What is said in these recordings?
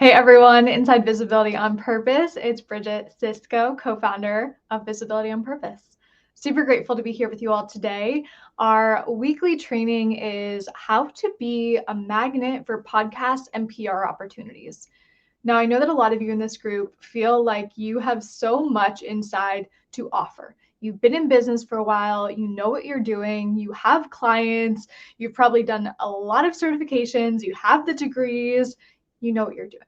Hey everyone, inside Visibility on Purpose, it's Bridget Sisko, co-founder of Visibility on Purpose. Super grateful to be here with you all today. Our weekly training is how to be a magnet for podcast and PR opportunities. Now, I know that a lot of you in this group feel like you have so much inside to offer. You've been in business for a while, you know what you're doing, you have clients, you've probably done a lot of certifications, you have the degrees, you know what you're doing.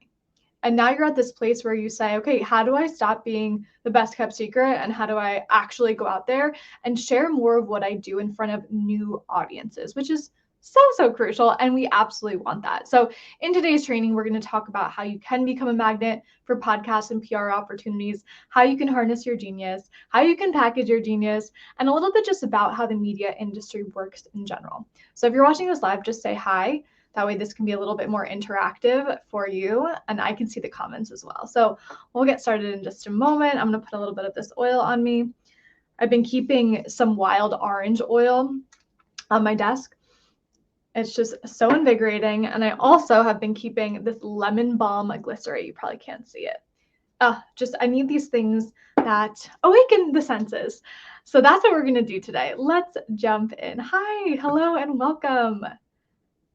And now you're at this place where you say, okay, how do I stop being the best kept secret? And how do I actually go out there and share more of what I do in front of new audiences, which is so crucial. And we absolutely want that. So in today's training, we're going to talk about how you can become a magnet for podcasts and PR opportunities, how you can harness your genius, how you can package your genius, and a little bit just about how the media industry works in general. So if you're watching this live, just say hi. That way this can be a little bit more interactive for you and I can see the comments as well. So we'll get started in just a moment. I'm going to put a little bit of this oil on me. I've been keeping some wild orange oil on my desk. It's just so invigorating. And I also have been keeping this lemon balm glycerate. You probably can't see it. I need these things that awaken the senses. So that's what we're going to do today. Let's jump in. Hi, hello, and welcome.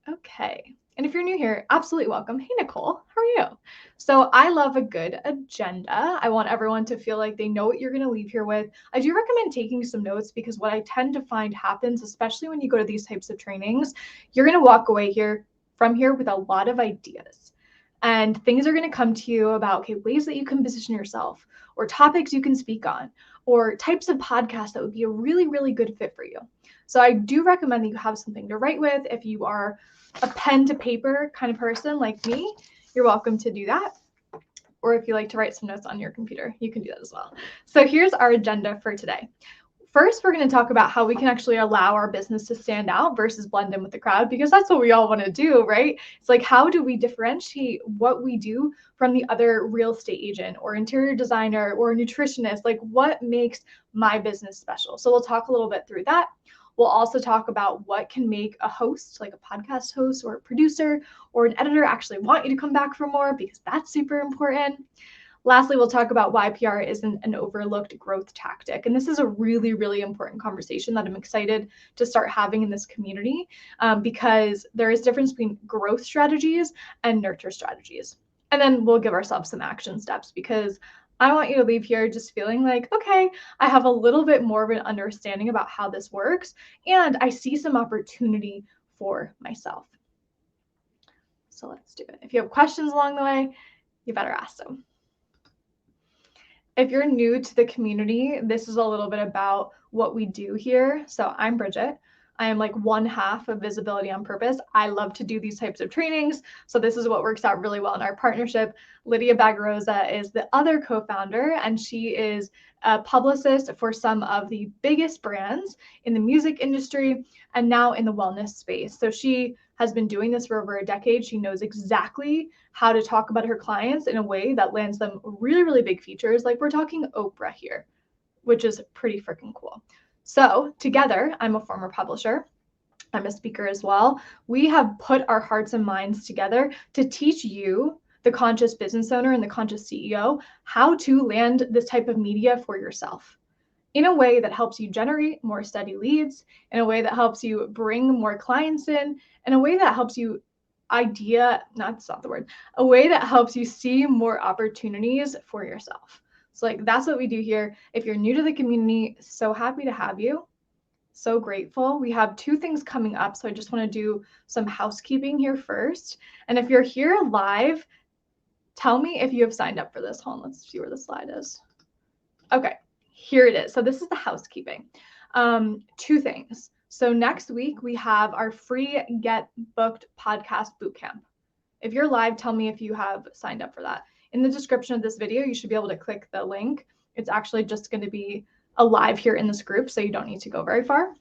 Okay. And if you're new here, absolutely welcome. Hey, Nicole, how are you? So I love a good agenda. I want everyone to feel like they know what you're going to leave here with. I do recommend taking some notes because what I tend to find happens, especially when you go to these types of trainings, you're going to walk away from here with a lot of ideas. And things are going to come to you about, okay, ways that you can position yourself or topics you can speak on or types of podcasts that would be a really good fit for you. So I do recommend that you have something to write with. If you are a pen to paper kind of person like me, you're welcome to do that. Or if you like to write some notes on your computer, you can do that as well. So here's our agenda for today. First, we're going to talk about how we can actually allow our business to stand out versus blend in with the crowd, because that's what we all want to do, right? It's like, how do we differentiate what we do from the other real estate agent or interior designer or nutritionist? Like, what makes my business special? So we'll talk a little bit through that. We'll also talk about what can make a host, like a podcast host or a producer or an editor, actually want you to come back for more, because that's super important. Lastly, we'll talk about why PR isn't an overlooked growth tactic. And this is a really important conversation that I'm excited to start having in this community because there is a difference between growth strategies and nurture strategies. And then we'll give ourselves some action steps, because I want you to leave here just feeling like, okay, I have a little bit more of an understanding about how this works, and I see some opportunity for myself. So let's do it. If you have questions along the way, you better ask them. If you're new to the community, this is a little bit about what we do here. So I'm Bridget. I am like one half of Visibility on Purpose. I love to do these types of trainings. So this is what works out really well in our partnership. Lydia Bagarosa is the other co-founder, and she is a publicist for some of the biggest brands in the music industry and now in the wellness space. So she has been doing this for over a decade. She knows exactly how to talk about her clients in a way that lands them really big features. Like, we're talking Oprah here, which is pretty freaking cool. So together, I'm a former publisher. I'm a speaker as well. We have put our hearts and minds together to teach you, the conscious business owner and the conscious CEO, how to land this type of media for yourself in a way that helps you generate more steady leads, in a way that helps you bring more clients in a way that helps you a way that helps you see more opportunities for yourself. So like, that's what we do here. If you're new to the community, so happy to have you. So grateful. We have two things coming up. So I just want to do some housekeeping here first. And if you're here live, tell me if you have signed up for this. Hold on, let's see where the slide is. Okay, here it is. So this is the housekeeping. Two things. So next week we have our free Get Booked podcast bootcamp. If you're live, tell me if you have signed up for that. In the description of this video, you should be able to click the link. It's actually just going to be alive here in this group, so you don't need to go very far.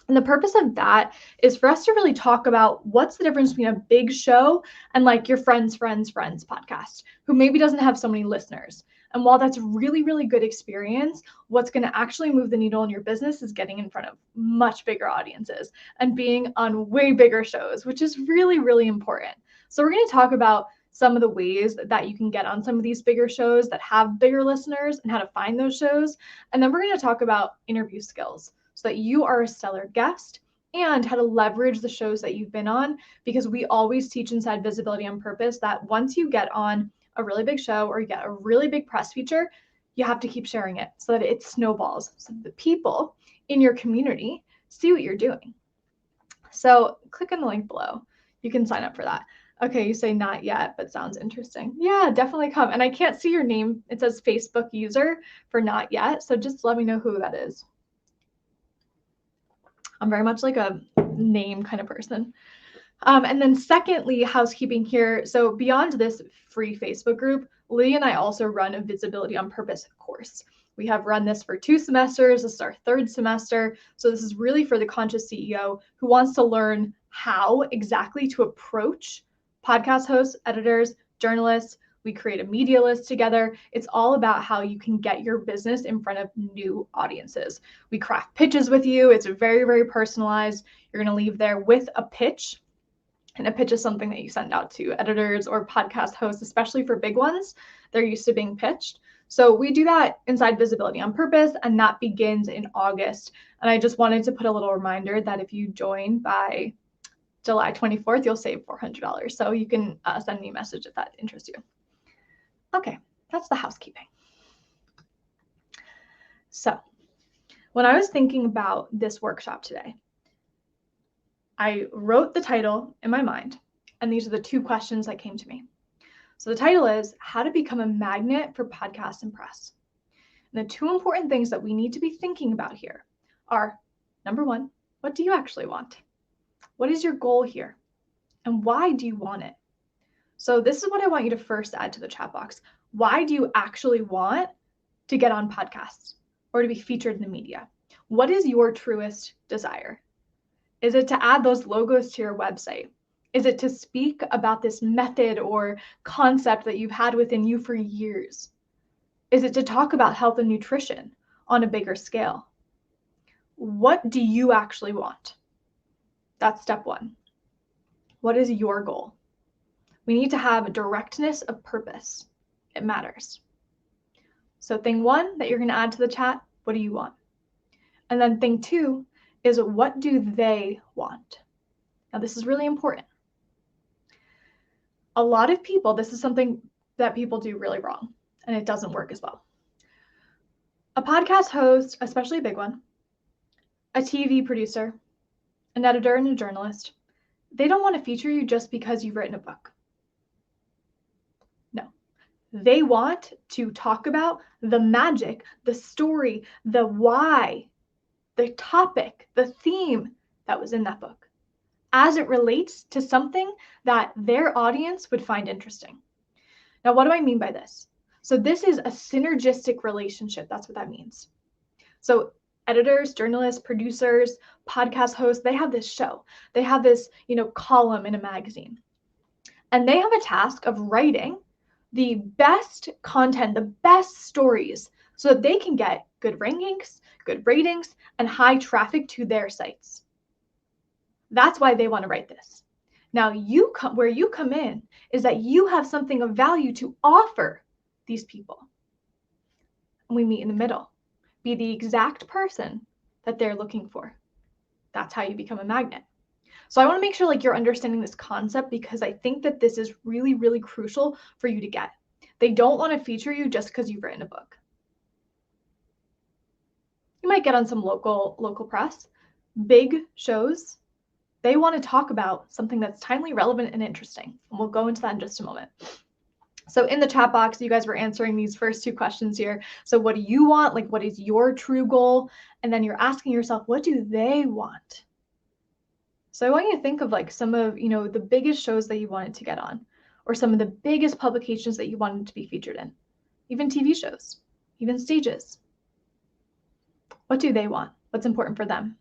And the purpose of that is for us to really talk about what's the difference between a big show and like your friend's podcast, who maybe doesn't have so many listeners. And while that's really good experience, what's going to actually move the needle in your business is getting in front of much bigger audiences and being on way bigger shows, which is really important. So we're going to talk about some of the ways that you can get on some of these bigger shows that have bigger listeners and how to find those shows. And then we're going to talk about interview skills so that you are a stellar guest and how to leverage the shows that you've been on, because we always teach inside Visibility on Purpose that once you get on a really big show or you get a really big press feature, you have to keep sharing it so that it snowballs, so the people in your community see what you're doing. So click on the link below. You can sign up for that. Okay, you say not yet, but sounds interesting. Yeah, definitely come. And I can't see your name. It says Facebook user for not yet. So just let me know who that is. I'm very much like a name kind of person. And then secondly, housekeeping here. So beyond this free Facebook group, Lee and I also run a Visibility on Purpose course. We have run this for 2 semesters. This is our 3rd semester. So this is really for the conscious CEO who wants to learn how exactly to approach podcast hosts, editors, journalists. We create a media list together. It's all about how you can get your business in front of new audiences. We craft pitches with you. It's very, very personalized. You're going to leave there with a pitch. And a pitch is something that you send out to editors or podcast hosts, especially for big ones. They're used to being pitched. So we do that inside Visibility on Purpose, and that begins in August. And I just wanted to put a little reminder that if you join by July 24th, you'll save $400. So you can send me a message if that interests you. Okay, that's the housekeeping. So when I was thinking about this workshop today, I wrote the title in my mind, and these are the 2 questions that came to me. So the title is How to Become a Magnet for Podcasts and Press. And the 2 important things that we need to be thinking about here are, number 1, what do you actually want? What is your goal here? And why do you want it? So this is what I want you to first add to the chat box. Why do you actually want to get on podcasts or to be featured in the media? What is your truest desire? Is it to add those logos to your website? Is it to speak about this method or concept that you've had within you for years? Is it to talk about health and nutrition on a bigger scale? What do you actually want? That's step 1. What is your goal? We need to have a directness of purpose. It matters. So thing 1 that you're going to add to the chat, what do you want? And then thing 2 is what do they want? Now this is really important. A lot of people, this is something that people do really wrong, and it doesn't work as well. A podcast host, especially a big one, a TV producer, an editor, and a journalist, they don't want to feature you just because you've written a book. No. They want to talk about the magic, the story, the why, the topic, the theme that was in that book, as it relates to something that their audience would find interesting. Now, what do I mean by this? So this is a synergistic relationship. That's what that means. So editors, journalists, producers, podcast hosts, they have this show. They have this, column in a magazine. And they have a task of writing the best content, the best stories, so that they can get good rankings, good ratings, and high traffic to their sites. That's why they want to write this. Now, where you come in is that you have something of value to offer these people. And we meet in the middle. Be the exact person that they're looking for. That's how you become a magnet. So I want to make sure you're understanding this concept, because I think that this is really, really crucial for you to get. They don't want to feature you just because you've written a book. You might get on some local press. Big shows, they want to talk about something that's timely, relevant, and interesting. And we'll go into that in just a moment. So in the chat box, you guys were answering these first 2 questions here. So what do you want? What is your true goal? And then you're asking yourself, what do they want? So I want you to think of some of, the biggest shows that you wanted to get on, or some of the biggest publications that you wanted to be featured in, even TV shows, even stages. What do they want? What's important for them?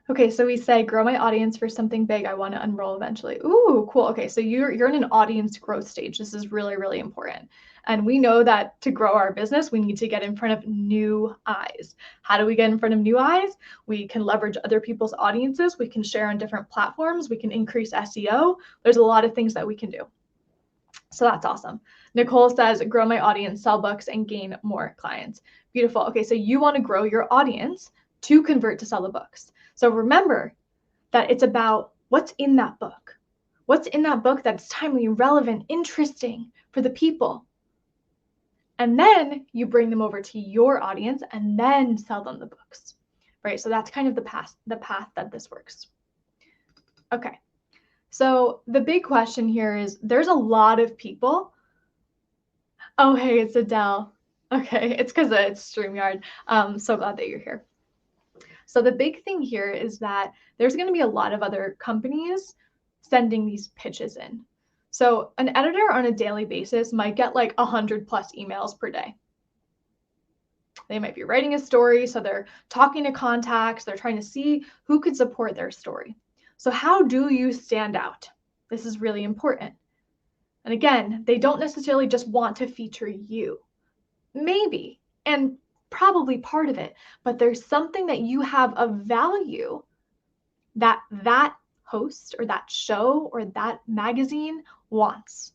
Okay, so we say grow my audience for something big I want to unroll eventually. Ooh, cool. Okay, so you're in an audience growth stage. This is really, really important. And we know that to grow our business, we need to get in front of new eyes. How do we get in front of new eyes? We can leverage other people's audiences. We can share on different platforms. We can increase SEO. There's a lot of things that we can do. So that's awesome. Nicole says, grow my audience, sell books, and gain more clients. Beautiful. Okay, so you want to grow your audience to convert to sell the books. So remember that it's about what's in that book. What's in that book that's timely, relevant, interesting for the people. And then you bring them over to your audience and then sell them the books, right? So that's kind of the path that this works. Okay. So the big question here is there's a lot of people. Oh, hey, it's Adele. Okay, it's because it's StreamYard. So glad that you're here. So the big thing here is that there's going to be a lot of other companies sending these pitches in. So an editor on a daily basis might get like 100 plus emails per day. They might be writing a story, so they're talking to contacts, they're trying to see who could support their story. So how do you stand out? This is really important. And again, they don't necessarily just want to feature you. Maybe, and probably part of it, but there's something that you have of value that that host or that show or that magazine wants.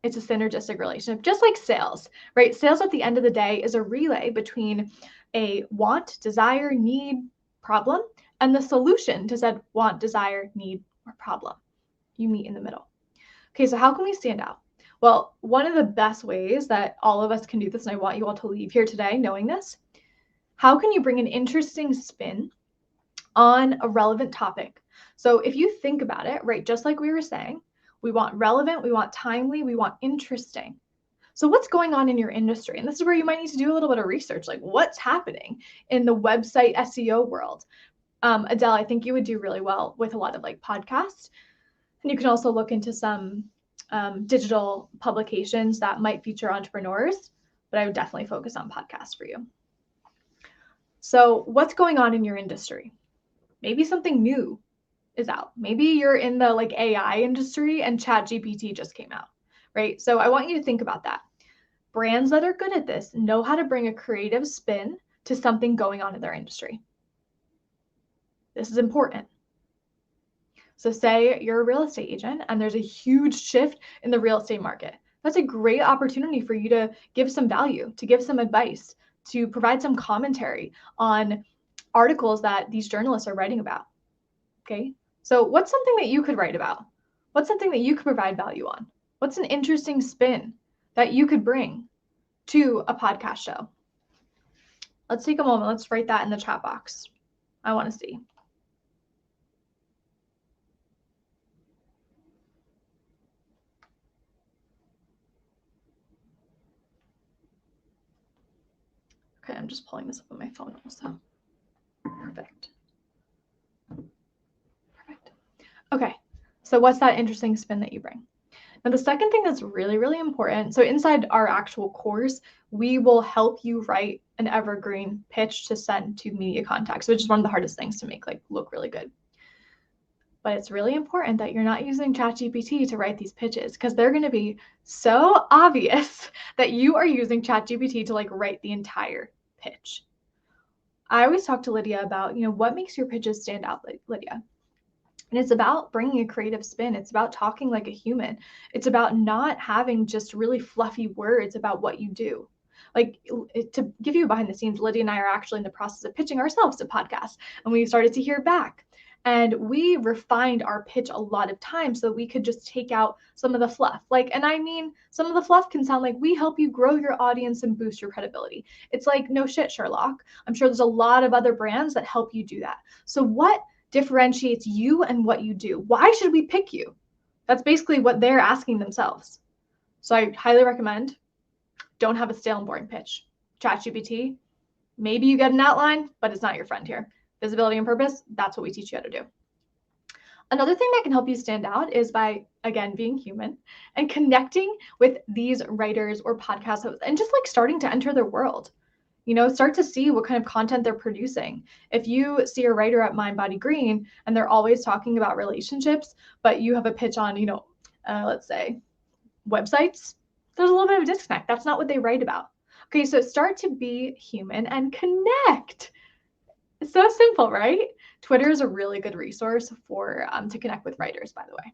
It's a synergistic relationship, just like sales, right? Sales at the end of the day is a relay between a want, desire, need, problem, and the solution to said want, desire, need, or problem. You meet in the middle. Okay, so how can we stand out? Well, one of the best ways that all of us can do this, and I want you all to leave here today knowing this, how can you bring an interesting spin on a relevant topic? So if you think about it, right, just like we were saying, we want relevant, we want timely, we want interesting. So what's going on in your industry? And this is where you might need to do a little bit of research, like what's happening in the website SEO world. Adele, I think you would do really well with a lot of like podcasts. And you can also look into some digital publications that might feature entrepreneurs, but I would definitely focus on podcasts for you. So what's going on in your industry? Maybe something new is out. Maybe you're in the like AI industry and ChatGPT just came out, right? So I want you to think about that. Brands that are good at this know how to bring a creative spin to something going on in their industry. This is important. So say you're a real estate agent and there's a huge shift in the real estate market. That's a great opportunity for you to give some value, to give some advice, to provide some commentary on articles that these journalists are writing about. Okay. So what's something that you could write about? What's something that you could provide value on? What's an interesting spin that you could bring to a podcast show? Let's take a moment. Let's write that in the chat box. I want to see. Okay, I'm just pulling this up on my phone also. Perfect. Perfect. Okay, so what's that interesting spin that you bring? Now, the second thing that's really, really important, so inside our actual course, we will help you write an evergreen pitch to send to media contacts, which is one of the hardest things to make like look really good. But it's really important that you're not using ChatGPT to write these pitches because they're going to be so obvious that you are using ChatGPT to like write the entire pitch. I always talk to Lydia about, what makes your pitches stand out, Lydia? And it's about bringing a creative spin. It's about talking like a human. It's about not having just really fluffy words about what you do. Like to give you behind the scenes, Lydia and I are actually in the process of pitching ourselves a podcast, and we started to hear back. And we refined our pitch a lot of times so we could just take out some of the fluff. And I mean, some of the fluff can sound like we help you grow your audience and boost your credibility. It's like, no shit, Sherlock. I'm sure there's a lot of other brands that help you do that. So what differentiates you and what you do? Why should we pick you? That's basically what they're asking themselves. So I highly recommend don't have a stale and boring pitch. ChatGPT, maybe you get an outline, but it's not your friend here. Visibility and purpose, that's what we teach you how to do. Another thing that can help you stand out is by, again, being human and connecting with these writers or podcast hosts and just like starting to enter their world. Start to see what kind of content they're producing. If you see a writer at Mind Body Green and they're always talking about relationships, but you have a pitch on, let's say websites, there's a little bit of a disconnect. That's not what they write about. Okay, so start to be human and connect. It's so simple, right? Twitter is a really good resource for to connect with writers, by the way.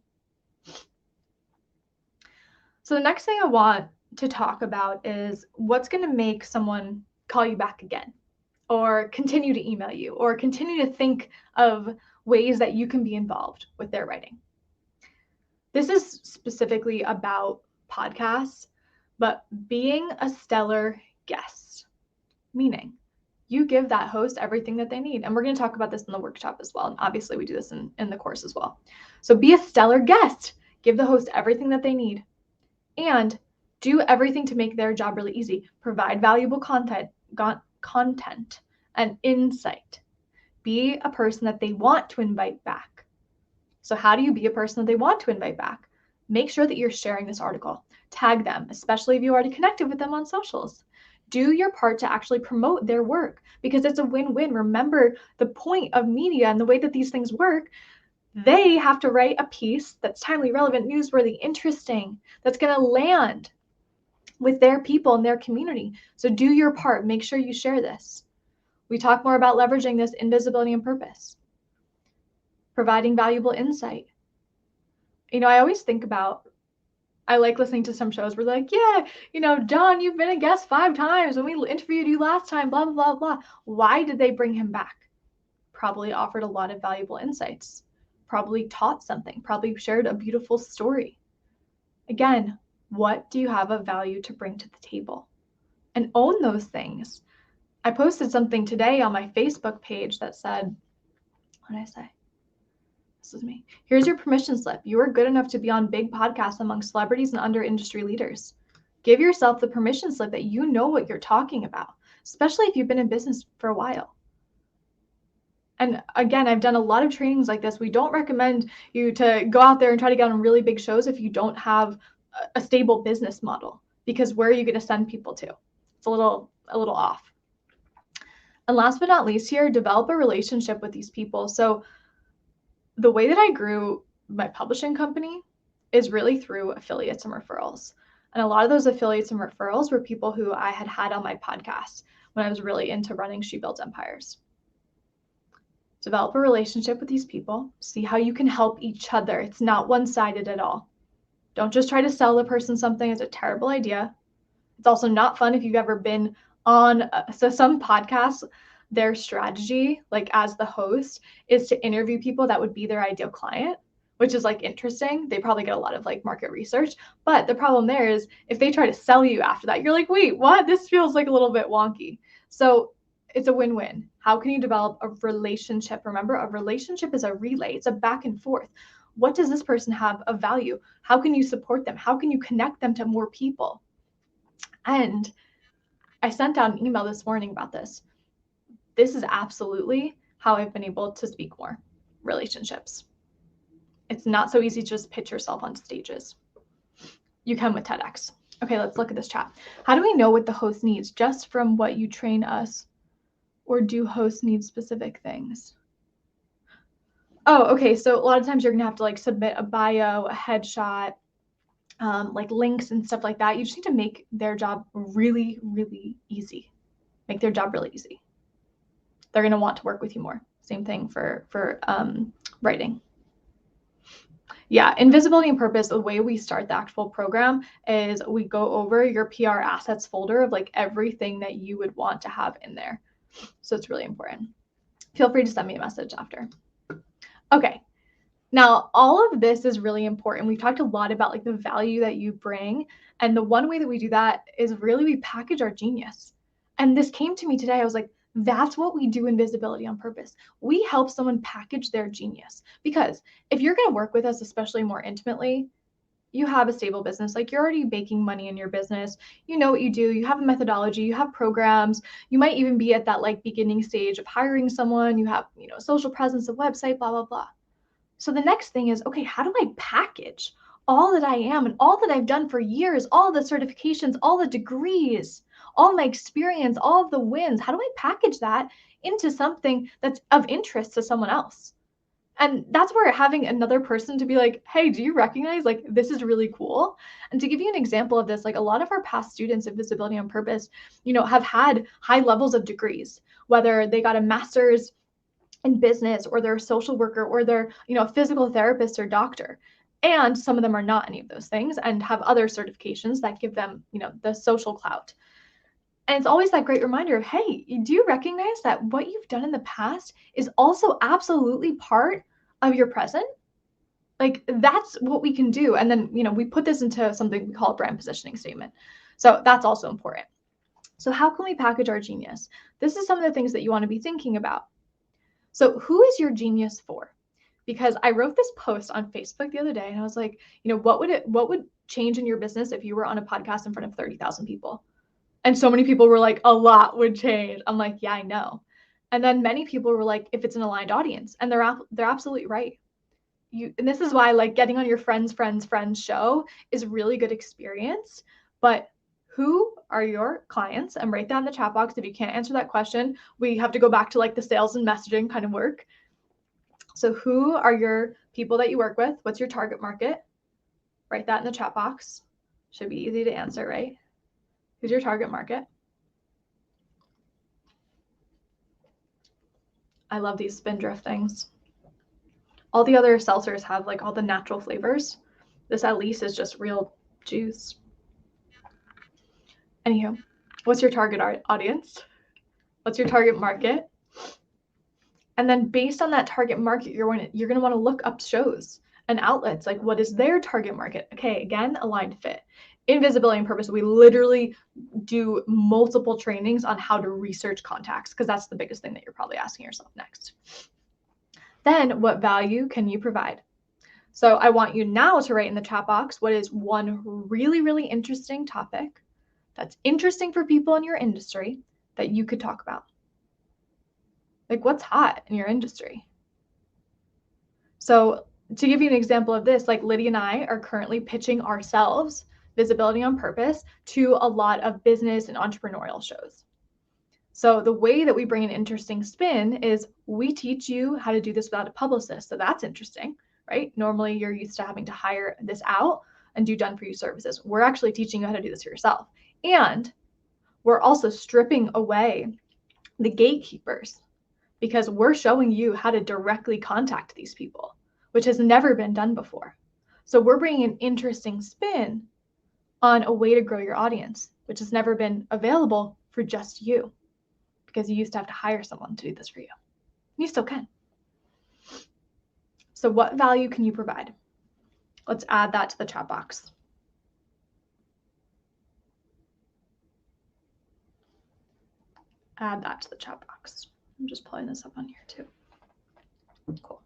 So the next thing I want to talk about is what's going to make someone call you back again, or continue to email you, or continue to think of ways that you can be involved with their writing. This is specifically about podcasts, but being a stellar guest, meaning you give that host everything that they need. And we're going to talk about this in the workshop as well. And obviously we do this in the course as well. So be a stellar guest, give the host everything that they need, and do everything to make their job really easy. Provide valuable content and insight. Be a person that they want to invite back. So how do you be a person that they want to invite back? Make sure that you're sharing this article. Tag them, especially if you already connected with them on socials. Do your part to actually promote their work, because it's a win-win. Remember, the point of media and the way that these things work, they have to write a piece that's timely, relevant, newsworthy, interesting, that's going to land with their people and their community. So do your part. Make sure you share this. We talk more about leveraging this in visibility and purpose. Providing valuable insight. I always think about, I like listening to some shows where they're like, yeah, John, you've been a guest 5 times when we interviewed you last time, blah, blah, blah, blah. Why did they bring him back? Probably offered a lot of valuable insights, probably taught something, probably shared a beautiful story. Again, what do you have of value to bring to the table? And own those things. I posted something today on my Facebook page that said, what did I say? This is me. Here's your permission slip. You are good enough to be on big podcasts among celebrities and under industry leaders. Give yourself the permission slip that you know what you're talking about, especially if you've been in business for a while. And again, I've done a lot of trainings like this. We don't recommend you to go out there and try to get on really big shows if you don't have a stable business model, because where are you going to send people to? It's a little off. And last but not least here, develop a relationship with these people. So the way that I grew my publishing company is really through affiliates and referrals. And a lot of those affiliates and referrals were people who I had on my podcast when I was really into running She Builds Empires. Develop a relationship with these people. See how you can help each other. It's not one-sided at all. Don't just try to sell the person something. It's a terrible idea. It's also not fun if you've ever been on, so some podcasts, their strategy, like as the host, is to interview people that would be their ideal client, which is like interesting. They probably get a lot of like market research, but the problem there is if they try to sell you after that, you're like, wait, what? This feels like a little bit wonky. So it's a win-win. How can you develop a relationship? Remember, a relationship is a relay. It's a back and forth. What does this person have of value? How can you support them? How can you connect them to more people? And I sent out an email this morning about this. This is absolutely how I've been able to speak more relationships. It's not so easy to just pitch yourself on stages. You can with TEDx. Okay, let's look at this chat. How do we know what the host needs just from what you train us? Or do hosts need specific things? Oh, okay. So a lot of times you're gonna have to like submit a bio, a headshot, like links and stuff like that. You just need to make their job really, really easy. Make their job really easy. They're gonna want to work with you more. Same thing for writing. Yeah, in Visibility and Purpose, the way we start the actual program is we go over your PR assets folder of like everything that you would want to have in there. So it's really important. Feel free to send me a message after. Okay, now all of this is really important. We've talked a lot about like the value that you bring. And the one way that we do that is really we package our genius. And this came to me today. I was like, that's what we do in Visibility on Purpose. We help someone package their genius. Because if you're going to work with us, especially more intimately, you have a stable business, like you're already making money in your business, you know what you do, you have a methodology, you have programs, you might even be at that like beginning stage of hiring someone, you have, social presence, a website, blah, blah, blah. So the next thing is, okay, how do I package all that I am and all that I've done for years, all the certifications, all the degrees, all my experience, all of the wins, how do I package that into something that's of interest to someone else? And that's where having another person to be like, hey, do you recognize like this is really cool? And to give you an example of this, like a lot of our past students at Visibility on Purpose, have had high levels of degrees, whether they got a master's in business or they're a social worker or they're, a physical therapist or doctor. And some of them are not any of those things and have other certifications that give them, the social clout. And it's always that great reminder of, hey, do you recognize that what you've done in the past is also absolutely part of your present? Like that's what we can do. And then, we put this into something we call a brand positioning statement. So that's also important. So how can we package our genius? This is some of the things that you want to be thinking about. So who is your genius for? Because I wrote this post on Facebook the other day and I was like, what would change in your business if you were on a podcast in front of 30,000 people? And so many people were like, a lot would change. I'm like, yeah, I know. And then many people were like, if it's an aligned audience, and they're absolutely right. And this is why like getting on your friends show is a really good experience. But who are your clients? And write that in the chat box. If you can't answer that question, we have to go back to like the sales and messaging kind of work. So who are your people that you work with? What's your target market? Write that in the chat box. Should be easy to answer, right? Who's your target market? I love these Spindrift things. All the other seltzers have like all the natural flavors. This at least is just real juice. Anywho, what's your target audience? What's your target market? And then based on that target market, you're going to want to look up shows and outlets. Like what is their target market? Okay, again, aligned fit. In Visibility on Purpose, we literally do multiple trainings on how to research contacts because that's the biggest thing that you're probably asking yourself next. Then what value can you provide? So I want you now to write in the chat box what is one really, really interesting topic that's interesting for people in your industry that you could talk about. Like what's hot in your industry? So to give you an example of this, like Lydia and I are currently pitching ourselves, Visibility on Purpose, to a lot of business and entrepreneurial shows. So the way that we bring an interesting spin is we teach you how to do this without a publicist. So that's interesting, right? Normally you're used to having to hire this out and do done for you services. We're actually teaching you how to do this for yourself. And we're also stripping away the gatekeepers because we're showing you how to directly contact these people, which has never been done before. So we're bringing an interesting spin on a way to grow your audience, which has never been available for just you because you used to have to hire someone to do this for you. You still can. So what value can you provide? Let's add that to the chat box. Add that to the chat box. I'm just pulling this up on here too. Cool.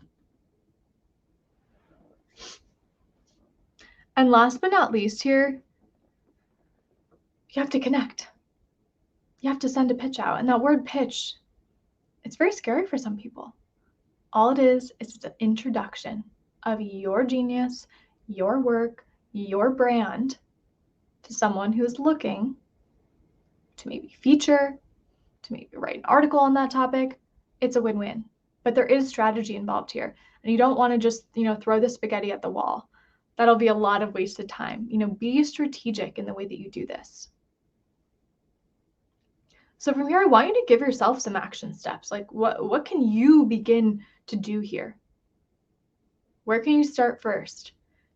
And last but not least here, you have to connect. You have to send a pitch out. And that word pitch, it's very scary for some people. All it is an introduction of your genius, your work, your brand to someone who's looking to maybe feature, to maybe write an article on that topic. It's a win-win. But there is strategy involved here. And you don't want to just, throw the spaghetti at the wall. That'll be a lot of wasted time. Be strategic in the way that you do this. So from here, I want you to give yourself some action steps. Like what can you begin to do here? Where can you start first?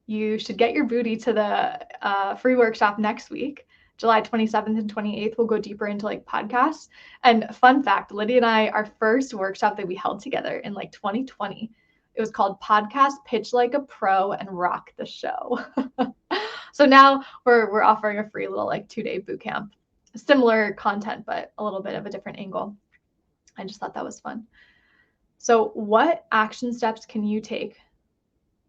You should get your booty to the free workshop next week. July 27th and 28th, we'll go deeper into like podcasts. And fun fact, Lydia and I, our first workshop that we held together in like 2020, it was called Podcast Pitch Like a Pro and Rock the Show. So now we're offering a free little like 2-day boot camp. Similar content, but a little bit of a different angle. I just thought that was fun. So what action steps can you take?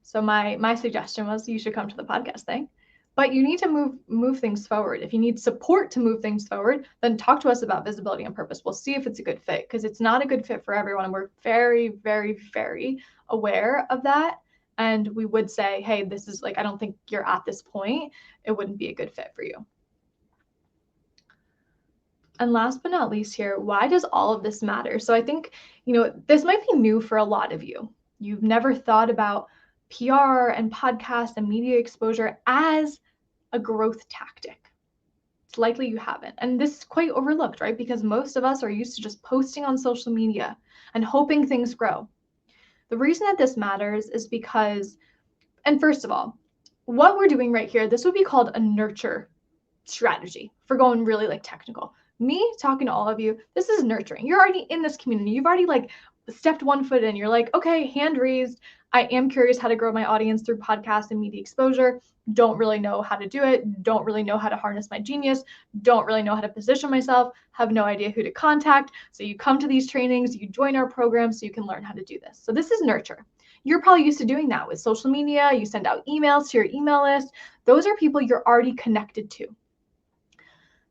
So my suggestion was you should come to the podcast thing, but you need to move things forward. If you need support to move things forward, then talk to us about Visibility on Purpose. We'll see if it's a good fit because it's not a good fit for everyone. And we're very, very, very aware of that. And we would say, hey, this is like, I don't think you're at this point. It wouldn't be a good fit for you. And last but not least here, why does all of this matter? So I think, this might be new for a lot of you. You've never thought about PR and podcast and media exposure as a growth tactic. It's likely you haven't. And this is quite overlooked, right? Because most of us are used to just posting on social media and hoping things grow. The reason that this matters is because, and first of all, what we're doing right here, this would be called a nurture strategy for going really like technical. Me talking to all of you, this is nurturing. You're already in this community. You've already like stepped one foot in. You're like, okay, hand raised. I am curious how to grow my audience through podcasts and media exposure. Don't really know how to do it. Don't really know how to harness my genius. Don't really know how to position myself. Have no idea who to contact. So you come to these trainings, you join our program so you can learn how to do this. So this is nurture. You're probably used to doing that with social media. You send out emails to your email list. Those are people you're already connected to.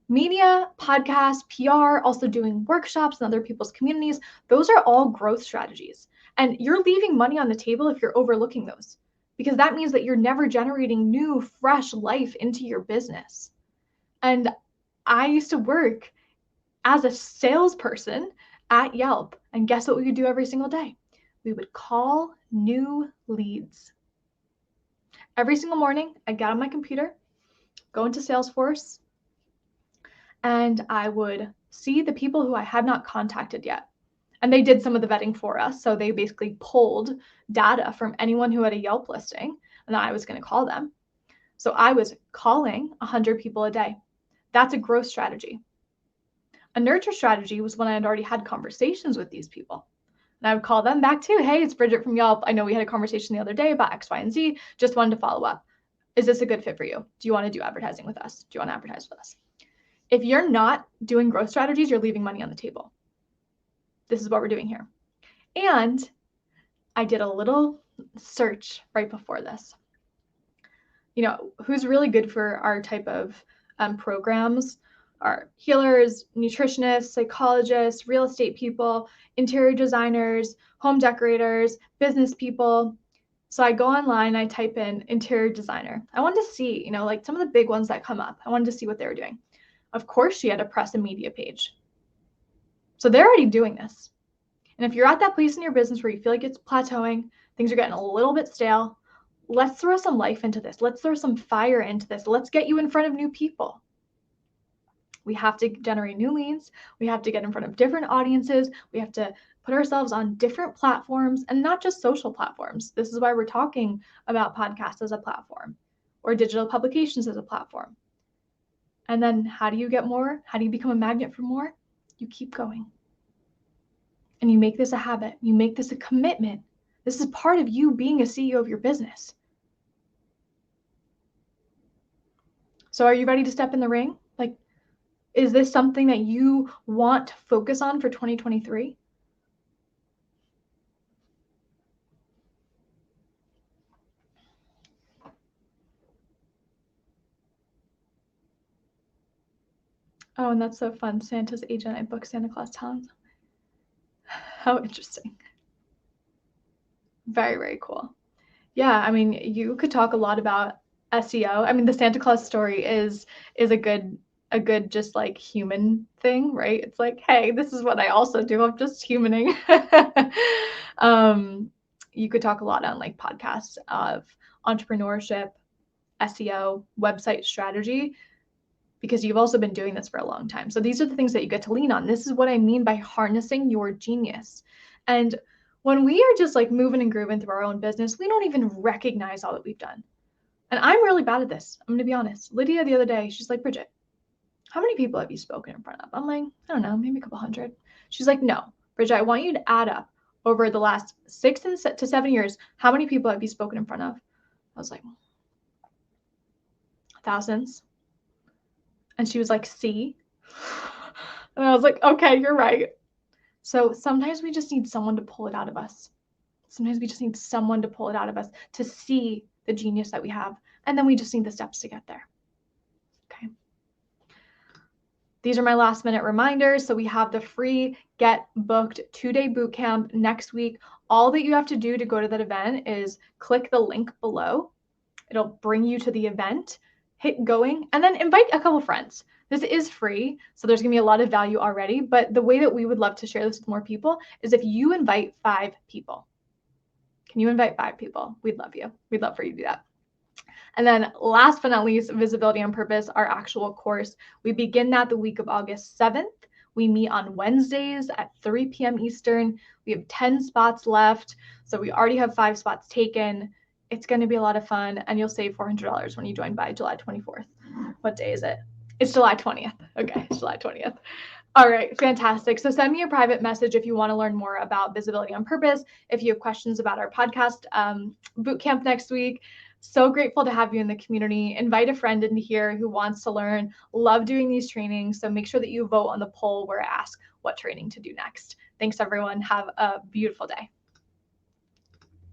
Media, podcasts, PR, also doing workshops in other people's communities, those are all growth strategies. And you're leaving money on the table if you're overlooking those, because that means that you're never generating new, fresh life into your business. And I used to work as a salesperson at Yelp. And guess what we would do every single day? We would call new leads. Every single morning, I'd get on my computer, go into Salesforce, and I would see the people who I had not contacted yet. And they did some of the vetting for us. So they basically pulled data from anyone who had a Yelp listing, and I was going to call them. So I was calling 100 people a day. That's a growth strategy. A nurture strategy was when I had already had conversations with these people. And I would call them back too. Hey, it's Bridget from Yelp. I know we had a conversation the other day about X, Y, and Z. Just wanted to follow up. Is this a good fit for you? Do you want to do advertising with us? Do you want to advertise with us? If you're not doing growth strategies, you're leaving money on the table. This is what we're doing here. And I did a little search right before this. Who's really good for our type of programs are healers, nutritionists, psychologists, real estate people, interior designers, home decorators, business people. So I go online, I type in interior designer. I wanted to see, like some of the big ones that come up. I wanted to see what they were doing. Of course, she had to press a media page. So they're already doing this. And if you're at that place in your business where you feel like it's plateauing, things are getting a little bit stale, let's throw some life into this. Let's throw some fire into this. Let's get you in front of new people. We have to generate new leads. We have to get in front of different audiences. We have to put ourselves on different platforms and not just social platforms. This is why we're talking about podcasts as a platform or digital publications as a platform. And then how do you get more? How do you become a magnet for more? You keep going. And you make this a habit. You make this a commitment. This is part of you being a CEO of your business. So are you ready to step in the ring? Like, is this something that you want to focus on for 2023? Oh, and that's so fun. Santa's agent. I booked Santa Claus towns. How interesting. Very, very cool. Yeah, I mean, you could talk a lot about SEO. I mean, the Santa Claus story is a good just like human thing, right? It's like, hey, this is what I also do. I'm just humaning. You could talk a lot on like podcasts of entrepreneurship, SEO, website strategy, because you've also been doing this for a long time. So these are the things that you get to lean on. This is what I mean by harnessing your genius. And when we are just like moving and grooving through our own business, we don't even recognize all that we've done. And I'm really bad at this. I'm going to be honest. Lydia the other day, she's like, Bridget, how many people have you spoken in front of? I'm like, I don't know, maybe a couple hundred. She's like, no, Bridget, I want you to add up over the last 6 to 7 years. How many people have you spoken in front of? I was like, thousands. And she was like, see? And I was like, okay, you're right. So sometimes we just need someone to pull it out of us. Sometimes we just need someone to pull it out of us to see the genius that we have. And then we just need the steps to get there. Okay. These are my last minute reminders. So we have the free Get Booked 2-day bootcamp next week. All that you have to do to go to that event is click the link below. It'll bring you to the event, hit going, and then invite a couple friends. This is free, so there's gonna be a lot of value already, but the way that we would love to share this with more people is if you invite 5 people. Can you invite 5 people? We'd love you. We'd love for you to do that. And then last but not least, Visibility on Purpose, our actual course. We begin that the week of August 7th. We meet on Wednesdays at 3 p.m. Eastern. We have 10 spots left. So we already have 5 spots taken. It's going to be a lot of fun, and you'll save $400 when you join by July 24th. What day is it? It's July 20th. Okay, it's July 20th. All right, fantastic. So send me a private message if you want to learn more about Visibility on Purpose. If you have questions about our podcast bootcamp next week. So grateful to have you in the community. Invite a friend into here who wants to learn. Love doing these trainings. So make sure that you vote on the poll where I ask what training to do next. Thanks, everyone. Have a beautiful day.